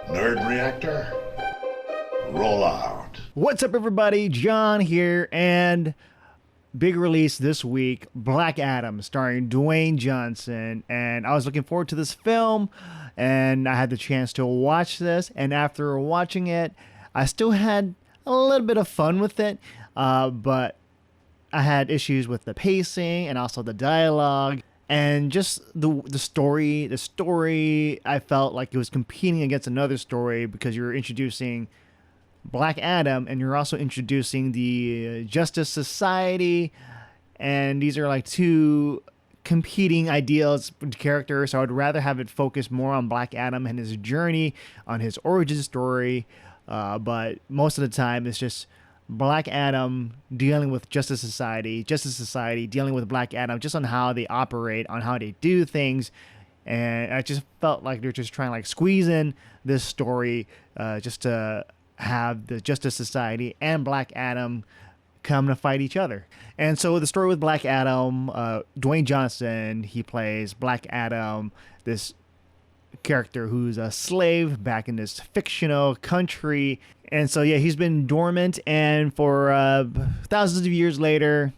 Nerd Reactor, roll out. What's up, everybody? John here, and big release this week, Black Adam, starring Dwayne Johnson. And I was looking forward to this film, and I had the chance to watch this. And after watching it, I still had a little bit of fun with it, but I had issues with the pacing and also the dialogue. And just the story, I felt like it was competing against another story because you're introducing Black Adam and you're also introducing the Justice Society. And these are like two competing ideals characters. So I would rather have it focus more on Black Adam and his journey, on his origin story. But most of the time, it's just Black Adam dealing with Justice Society dealing with Black Adam, just on how they operate, on how they do things. And I just felt like they're just trying to like squeeze in this story just to have the Justice Society and Black Adam come to fight each other. And so the story with Black Adam, Dwayne Johnson, he plays Black Adam, this character who's a slave back in this fictional country. And so, yeah, he's been dormant, and for thousands of years later,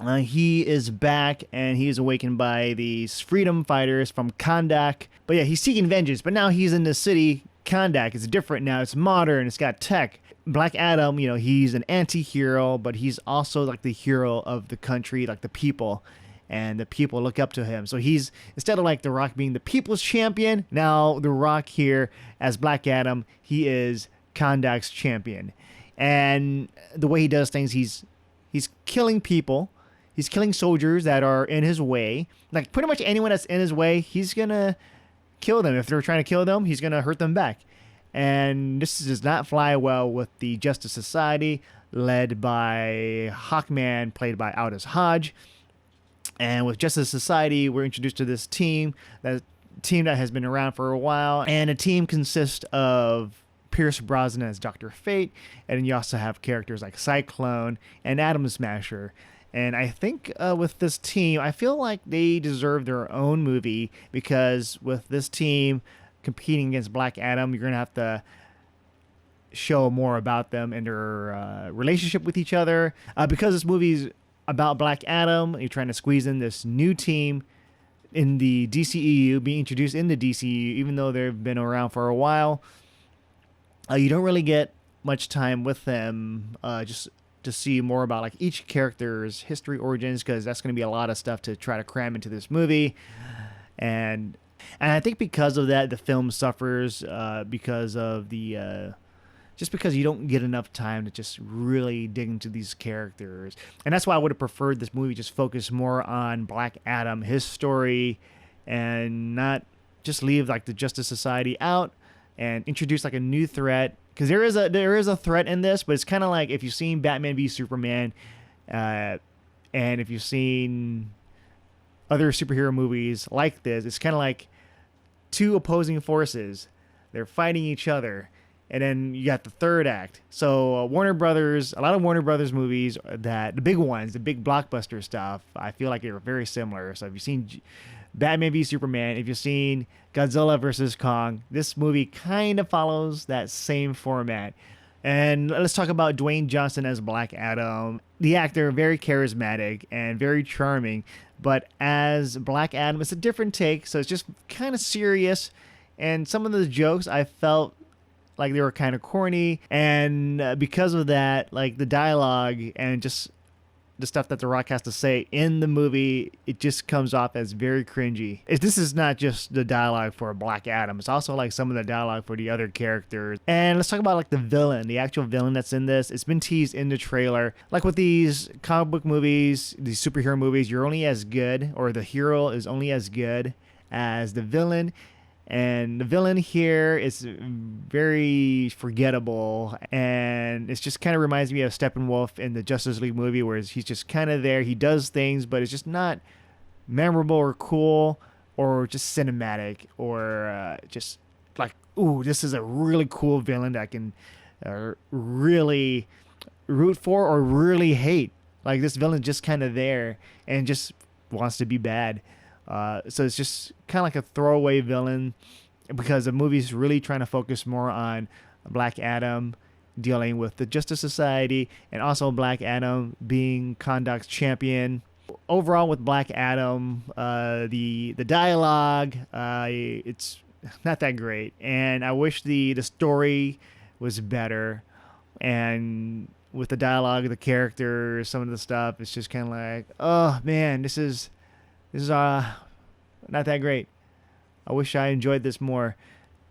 he is back, and he is awakened by these freedom fighters from Kandak. But yeah, he's seeking vengeance, but now he's in the city. Kandak is different now. It's modern. It's got tech. Black Adam, you know, he's an anti-hero, but he's also like the hero of the country, like the people. And the people look up to him. So he's, instead of like The Rock being the people's champion, now The Rock here as Black Adam, he is Kandak's champion. And the way he does things, he's killing people. He's killing soldiers that are in his way. Like pretty much anyone that's in his way, he's going to kill them. If they're trying to kill them, he's going to hurt them back. And this does not fly well with the Justice Society, led by Hawkman, played by Aldous Hodge. And with Justice Society, we're introduced to this team that has been around for a while. And a team consists of Pierce Brosnan as Dr. Fate. And then you also have characters like Cyclone and Atom Smasher. And I think with this team, I feel like they deserve their own movie, because with this team competing against Black Adam, you're going to have to show more about them and their relationship with each other. Because this movie's about Black Adam, you're trying to squeeze in this new team in the DCEU, being introduced in the DCEU, even though they've been around for a while. You don't really get much time with them, just to see more about like each character's history, origins, because that's going to be a lot of stuff to try to cram into this movie. And I think because of that, the film suffers because of the just because you don't get enough time to just really dig into these characters. And that's why I would have preferred this movie just focus more on Black Adam, his story, and not just leave like the Justice Society out and introduce like a new threat. Because there is a threat in this, but it's kind of like if you've seen Batman v Superman, and if you've seen other superhero movies like this, it's kind of like two opposing forces. They're fighting each other. And then you got the third act. So Warner Brothers, a lot of Warner Brothers movies, that the big ones, the big blockbuster stuff, I feel like they're very similar. So if you've seen Batman v Superman, if you've seen Godzilla vs. Kong, this movie kind of follows that same format. And let's talk about Dwayne Johnson as Black Adam. The actor, very charismatic and very charming. But as Black Adam, it's a different take. So it's just kind of serious. And some of the jokes I felt like they were kind of corny, and because of that, like the dialogue and just the stuff that The Rock has to say in the movie, it just comes off as very cringy. This is not just the dialogue for Black Adam, it's also like some of the dialogue for the other characters. And let's talk about like the villain, the actual villain that's in this. It's been teased in the trailer. Like with these comic book movies, these superhero movies, you're only as good, or the hero is only as good as the villain. And the villain here is very forgettable, and it just kind of reminds me of Steppenwolf in the Justice League movie, where he's just kind of there. He does things, but it's just not memorable or cool or just cinematic or just like, ooh, this is a really cool villain that I can really root for or really hate. Like this villain's just kind of there and just wants to be bad. So it's just kind of like a throwaway villain. because the movie's really trying to focus more on Black Adam dealing with the Justice Society, and also Black Adam being Kondak's champion. Overall, with Black Adam, the dialogue, it's not that great, and I wish the story was better. And with the dialogue, the characters, some of the stuff, it's just kind of like, oh man, this is not that great. I wish I enjoyed this more.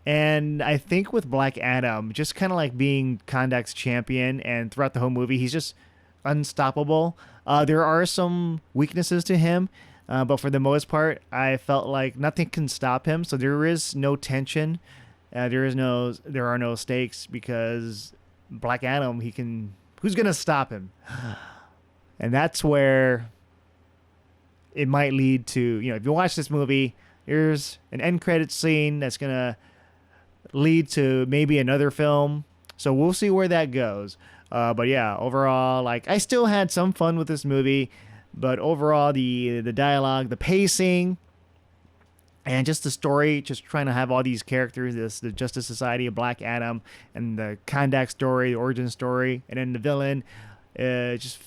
And I think with Black Adam, just kind of like being Kondak's champion, and throughout the whole movie, he's just unstoppable. There are some weaknesses to him, but for the most part, I felt like nothing can stop him. So there is no tension. There are no stakes, because Black Adam, who's gonna stop him? And that's where it might lead to, if you watch this movie, here's an end credit scene that's gonna lead to maybe another film. So we'll see where that goes. But yeah, overall, like, I still had some fun with this movie, but overall, the dialogue, the pacing, and just the story, just trying to have all these characters, the Justice Society of Black Adam, and the Kondak story, the origin story, and then the villain, just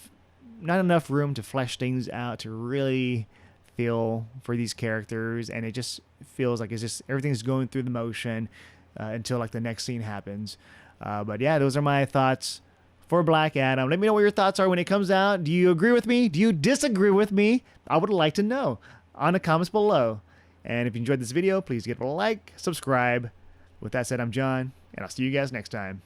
not enough room to flesh things out, to really feel for these characters, and it just feels like it's just everything's going through the motion until like the next scene happens. But yeah, those are my thoughts for Black Adam. Let me know what your thoughts are when it comes out. Do you agree with me? Do you disagree with me? I would like to know on the comments below. And if you enjoyed this video, please give it a like, subscribe. With that said, I'm John, and I'll see you guys next time.